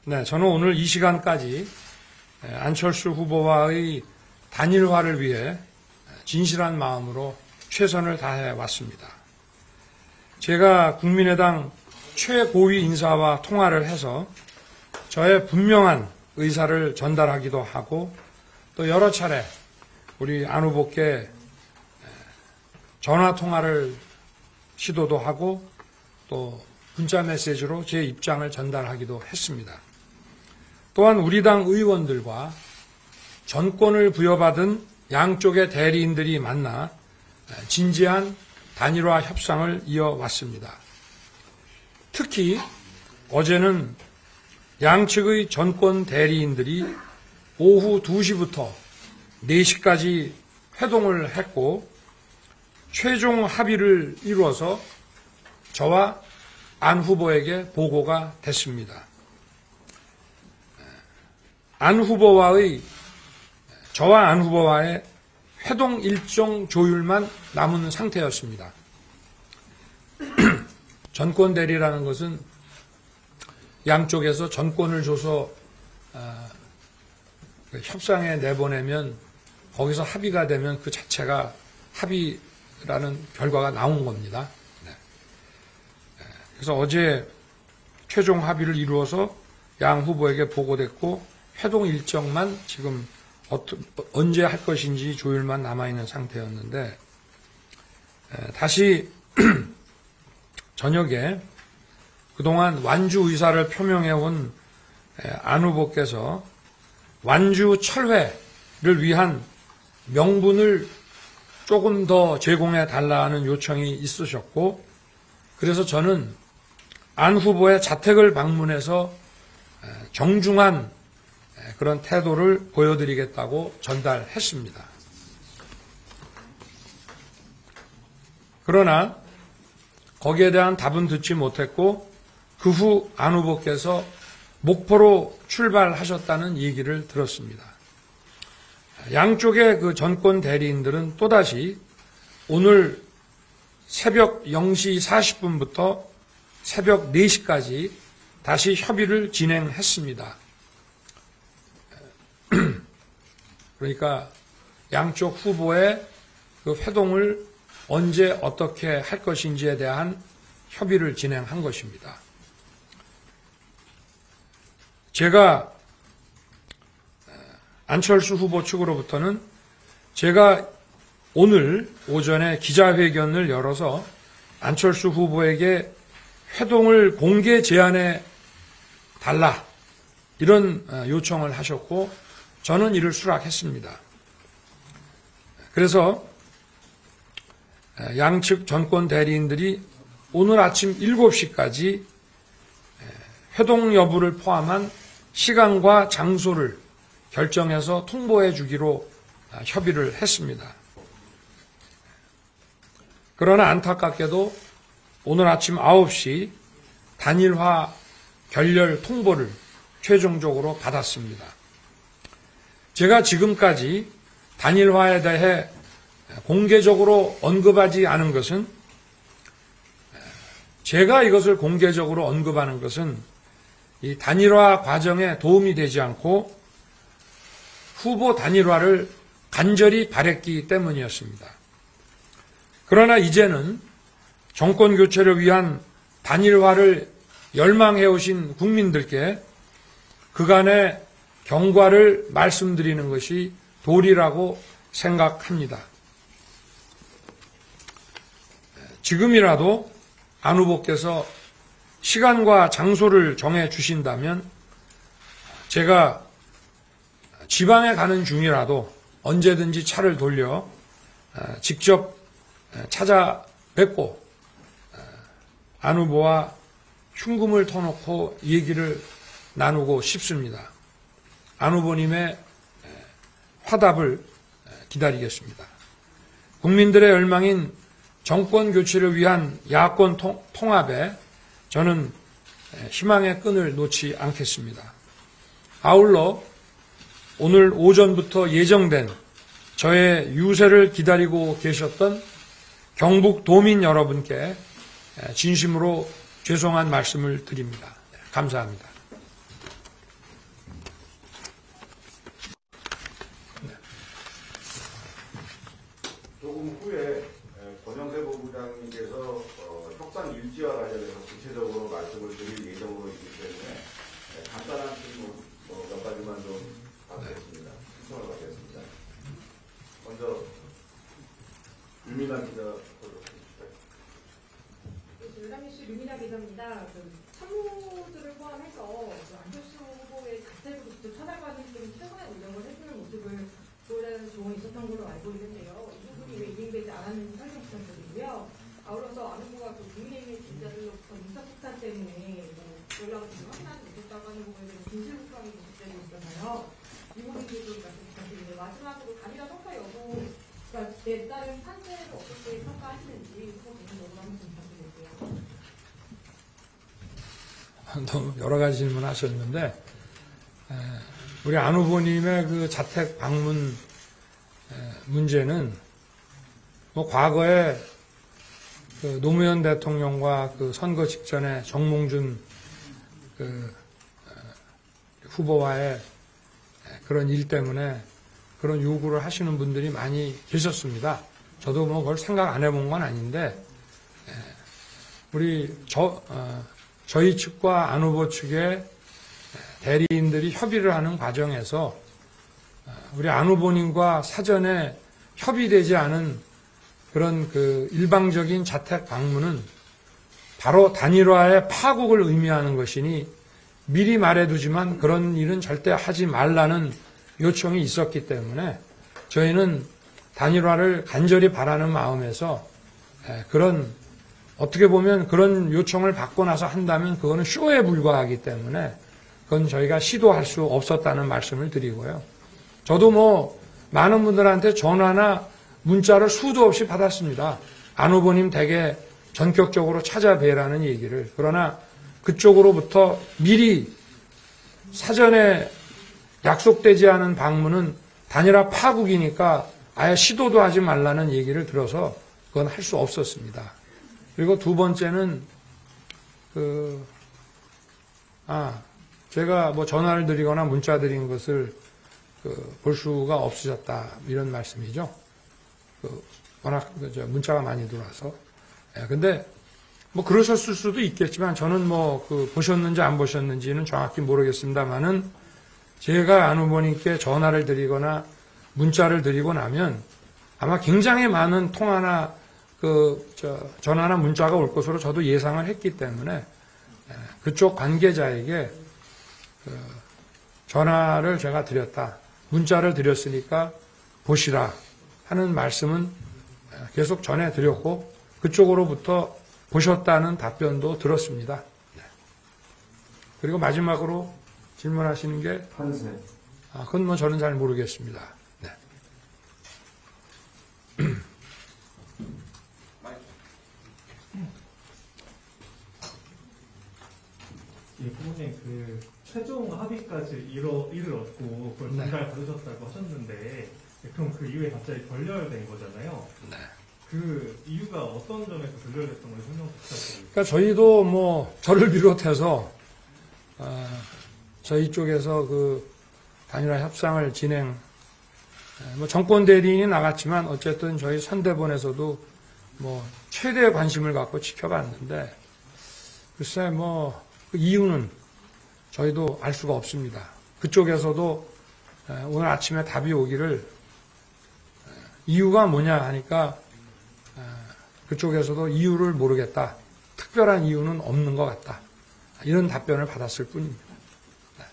네, 저는 오늘 이 시간까지 안철수 후보와의 단일화를 위해 진실한 마음으로 최선을 다해 왔습니다. 제가 국민의당 최고위 인사와 통화를 해서 저의 분명한 의사를 전달하기도 하고 또 여러 차례 우리 안 후보께 전화 통화를 시도도 하고 또 문자 메시지로 제 입장을 전달하기도 했습니다. 또한 우리 당 의원들과 전권을 부여받은 양쪽의 대리인들이 만나 진지한 단일화 협상을 이어왔습니다. 특히 어제는 양측의 전권 대리인들이 오후 2시부터 4시까지 회동을 했고 최종 합의를 이루어서 저와 안 후보에게 보고가 됐습니다. 저와 안 후보와의 회동 일정 조율만 남은 상태였습니다. 전권 대리라는 것은 양쪽에서 전권을 줘서 협상에 내보내면 거기서 합의가 되면 그 자체가 합의라는 결과가 나온 겁니다. 그래서 어제 최종 합의를 이루어서 양 후보에게 보고됐고 회동 일정만 지금 언제 할 것인지 조율만 남아있는 상태였는데 다시 저녁에 그동안 완주 의사를 표명해온 안 후보께서 완주 철회를 위한 명분을 조금 더 제공해 달라는 요청이 있으셨고 그래서 저는 안 후보의 자택을 방문해서 정중한 그런 태도를 보여드리겠다고 전달했습니다. 그러나 거기에 대한 답은 듣지 못했고 그 후 안 후보께서 목포로 출발하셨다는 얘기를 들었습니다. 양쪽의 그 전권 대리인들은 또다시 오늘 새벽 0시 40분부터 새벽 4시까지 다시 협의를 진행했습니다. 그러니까 양쪽 후보의 그 회동을 언제 어떻게 할 것인지에 대한 협의를 진행한 것입니다. 제가 안철수 후보 측으로부터는 제가 오늘 오전에 기자회견을 열어서 안철수 후보에게 회동을 공개 제안해 달라 이런 요청을 하셨고 저는 이를 수락했습니다. 그래서 양측 전권 대리인들이 오늘 아침 7시까지 회동 여부를 포함한 시간과 장소를 결정해서 통보해 주기로 협의를 했습니다. 그러나 안타깝게도 오늘 아침 9시 단일화 결렬 통보를 최종적으로 받았습니다. 제가 지금까지 단일화에 대해 공개적으로 언급하지 않은 것은 제가 이것을 공개적으로 언급하는 것은 이 단일화 과정에 도움이 되지 않고 후보 단일화를 간절히 바랬기 때문이었습니다. 그러나 이제는 정권 교체를 위한 단일화를 열망해오신 국민들께 그간의 경과를 말씀드리는 것이 도리라고 생각합니다. 지금이라도 안 후보께서 시간과 장소를 정해 주신다면 제가 지방에 가는 중이라도 언제든지 차를 돌려 직접 찾아뵙고 안 후보와 흉금을 터놓고 얘기를 나누고 싶습니다. 안 후보님의 화답을 기다리겠습니다. 국민들의 열망인 정권 교체를 위한 야권 통합에 저는 희망의 끈을 놓지 않겠습니다. 아울러 오늘 오전부터 예정된 저의 유세를 기다리고 계셨던 경북 도민 여러분께 진심으로 죄송한 말씀을 드립니다. 감사합니다. 조금 후에 권영세 본부장님께서 협상 일지와 관련해서 구체적으로 말씀을 드릴 예정으로 있기 때문에 간단한 몇 가지만 좀 받겠습니다. 신청을 받겠습니다. 먼저 유민아 기자 보여주십시오. 열람이슈 유민아 기자입니다. 참모들을 포함해서 안철수 후보의 자택으로 직접 찾아가는 등 최선의 운영을 해주는 모습을 보여주는 조언이 있었던 걸로 알고 있는데요. 이 부분이 왜 이행되지 않았는지 설명 부탁드리고요. 아울러서 안 후보가 국민의힘 진자들로부터 문자 폭탄 때문에 연락을 지금 확인하지 못했다고 하는 부분에 대해서 진실 국감이 계속되고 있어서요. 이 부분에 대해서 말씀 부탁드리는데 마지막으로 단일화 성과 여부가 내 따른 판세를 어떻게 평가하시는지 그 부분 여부를 한번 좀 부탁드릴게요. 너무 여러 가지 질문하셨는데 우리 안 후보님의 그 자택 방문 문제는 뭐 과거에 그 노무현 대통령과 그 선거 직전에 정몽준 그 후보와의 그런 일 때문에 그런 요구를 하시는 분들이 많이 계셨습니다. 저도 뭐 그걸 생각 안 해본 건 아닌데 우리 저희 측과 안 후보 측의 대리인들이 협의를 하는 과정에서 우리 안 후보님과 사전에 협의되지 않은 그런 그 일방적인 자택 방문은 바로 단일화의 파국을 의미하는 것이니 미리 말해두지만 그런 일은 절대 하지 말라는 요청이 있었기 때문에 저희는 단일화를 간절히 바라는 마음에서 그런 어떻게 보면 그런 요청을 받고 나서 한다면 그거는 쇼에 불과하기 때문에 그건 저희가 시도할 수 없었다는 말씀을 드리고요. 저도 뭐 많은 분들한테 전화나 문자를 수도 없이 받았습니다. 안 후보님 댁에 전격적으로 찾아뵈라는 얘기를. 그러나 그쪽으로부터 미리 사전에 약속되지 않은 방문은 단일화 파국이니까 아예 시도도 하지 말라는 얘기를 들어서 그건 할 수 없었습니다. 그리고 두 번째는 제가 뭐 전화를 드리거나 문자 드린 것을 볼 수가 없으셨다 이런 말씀이죠. 워낙 문자가 많이 들어와서. 근데 뭐 그러셨을 수도 있겠지만 저는 뭐 보셨는지 안 보셨는지는 정확히 모르겠습니다만은 제가 안 후보님께 전화를 드리거나 문자를 드리고 나면 아마 굉장히 많은 통화나 전화나 문자가 올 것으로 저도 예상을 했기 때문에 그쪽 관계자에게 전화를 제가 드렸다. 문자를 드렸으니까 보시라 하는 말씀은 계속 전해드렸고 그쪽으로부터 보셨다는 답변도 들었습니다. 그리고 마지막으로 질문하시는 게 판세. 그건 뭐 저는 잘 모르겠습니다. 네. 예, 부모님 최종 합의까지 이르렀고 그걸 전달 받으셨다고 하셨는데 그럼 그 이후에 갑자기 결렬된 거잖아요. 네. 그 이유가 어떤 점에서 결렬됐던 건지 설명 부탁드립니다. 그러니까 저희도 뭐 저를 비롯해서 저희 쪽에서 단일화 협상을 뭐 정권 대리인이 나갔지만 어쨌든 저희 선대본에서도 뭐 최대의 관심을 갖고 지켜봤는데 글쎄 뭐 그 이유는 저희도 알 수가 없습니다. 그쪽에서도 오늘 아침에 답이 오기를 이유가 뭐냐 하니까 그쪽에서도 이유를 모르겠다. 특별한 이유는 없는 것 같다. 이런 답변을 받았을 뿐입니다. 네.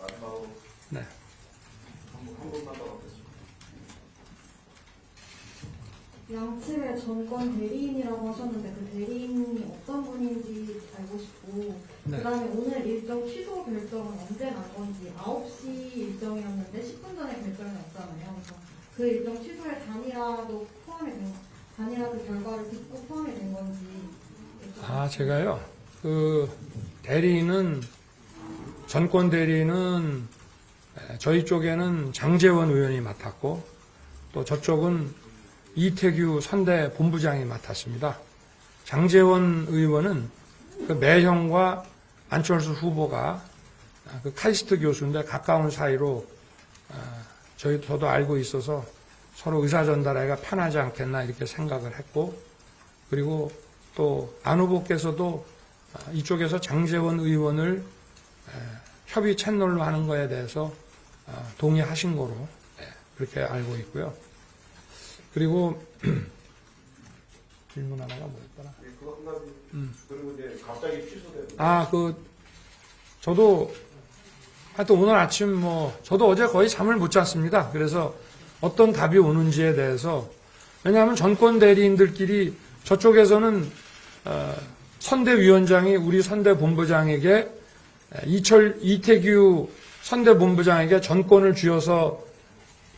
마지막으로 네. 한 분만 더 받겠습니다. 양측의 정권 대리인이라고 하셨는데 그 대리인이 어떤 분인지 알고 싶고 네. 그다음에 오늘 일정 취소 결정은 언제 난 건지 9시 일정이었는데 10분 전에 결정이 났잖아요. 그래서 그 일정 취소에 단일화도 포함이 된 단일화 그 결과를 듣고 포함이 된 건지 제가요. 대리인은 전권 대리인은 저희 쪽에는 장제원 의원이 맡았고 또 저쪽은 이태규 선대 본부장이 맡았습니다. 장제원 의원은 매형과 안철수 후보가 카이스트 교수인데 가까운 사이로 저도 알고 있어서 서로 의사 전달하기가 편하지 않겠나 이렇게 생각을 했고, 그리고 또 안 후보께서도 이쪽에서 장제원 의원을 협의 채널로 하는 거에 대해서 동의하신 거로 그렇게 알고 있고요. 그리고 질문 하나가 뭐였더라? 예, 그거 한 가지. 그리고 이제 갑자기 취소되고. 저도 하여튼 오늘 아침 저도 어제 거의 잠을 못 잤습니다. 그래서 어떤 답이 오는지에 대해서, 왜냐하면 전권 대리인들끼리 저쪽에서는 선대위원장이 우리 선대본부장에게 이태규 선대본부장에게 전권을 쥐어서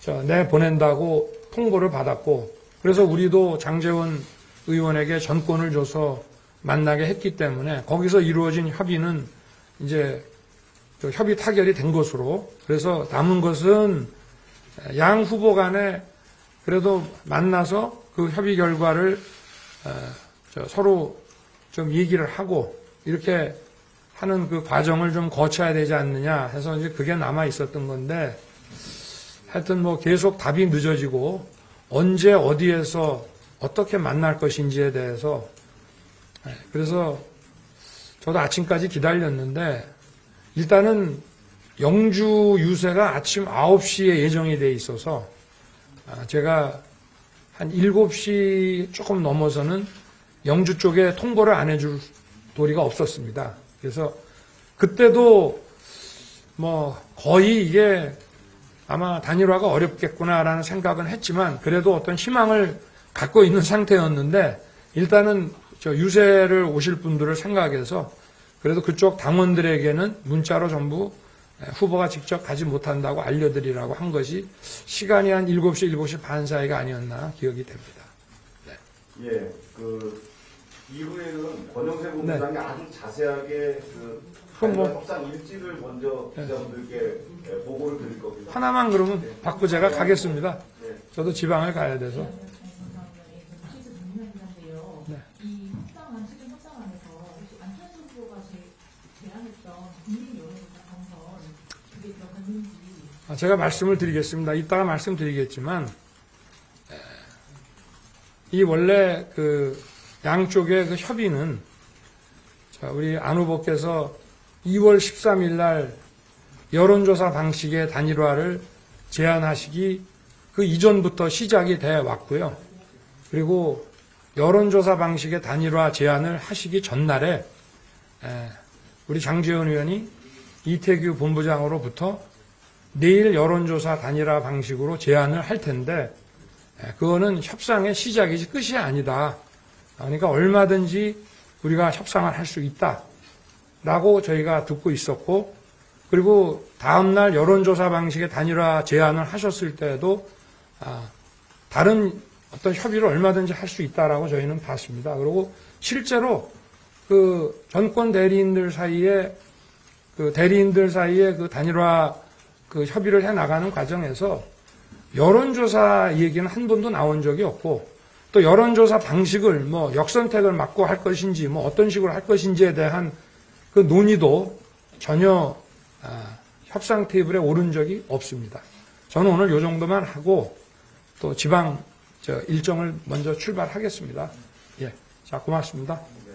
내보낸다고 통보를 받았고, 그래서 우리도 장제원 의원에게 전권을 줘서 만나게 했기 때문에 거기서 이루어진 협의는 이제 협의 타결이 된 것으로, 그래서 남은 것은 양 후보 간에 그래도 만나서 그 협의 결과를 서로 좀 얘기를 하고 이렇게 하는 그 과정을 좀 거쳐야 되지 않느냐 해서 이제 그게 남아 있었던 건데, 하여튼 계속 답이 늦어지고 언제 어디에서 어떻게 만날 것인지에 대해서, 그래서 저도 아침까지 기다렸는데, 일단은 영주 유세가 아침 9시에 예정이 돼 있어서 제가 한 7시 조금 넘어서는 영주 쪽에 통보를 안 해줄 도리가 없었습니다. 그래서 그때도 거의 이게 아마 단일화가 어렵겠구나라는 생각은 했지만, 그래도 어떤 희망을 갖고 있는 상태였는데, 일단은 유세를 오실 분들을 생각해서 그래도 그쪽 당원들에게는 문자로 전부 후보가 직접 가지 못한다고 알려드리라고 한 것이 시간이 한 7시, 7시 반 사이가 아니었나 기억이 됩니다. 예, 이후에는 권영세 본부장이 아주 자세하게 협상 일지를 먼저 기자분들께 보고를 드릴 겁니다. 하나만 그러면 받고 제가 가겠습니다. 저도 지방을 가야 돼서. 이 협상안, 최근 협상안에서 안철수 후보가 제안했던 국민 여론조사 당선, 그게 들어갔는지. 제가 말씀을 드리겠습니다. 이따가 말씀드리겠지만, 이 원래 양쪽의 그 협의는, 우리 안 후보께서 2월 13일 날 여론조사 방식의 단일화를 제안하시기 그 이전부터 시작이 돼 왔고요. 그리고 여론조사 방식의 단일화 제안을 하시기 전날에 우리 장제원 의원이 이태규 본부장으로부터 내일 여론조사 단일화 방식으로 제안을 할 텐데, 그거는 협상의 시작이지 끝이 아니다. 그러니까 얼마든지 우리가 협상을 할 수 있다라고 저희가 듣고 있었고, 그리고 다음날 여론조사 방식의 단일화 제안을 하셨을 때에도 다른 어떤 협의를 얼마든지 할 수 있다라고 저희는 봤습니다. 그리고 실제로 그 전권 대리인들 사이에 그 단일화 그 협의를 해 나가는 과정에서 여론조사 얘기는 한 번도 나온 적이 없고, 또 여론조사 방식을 역선택을 막고 할 것인지 어떤 식으로 할 것인지에 대한 그 논의도 전혀 협상 테이블에 오른 적이 없습니다. 저는 오늘 이 정도만 하고 또 지방 일정을 먼저 출발하겠습니다. 자, 고맙습니다. 네.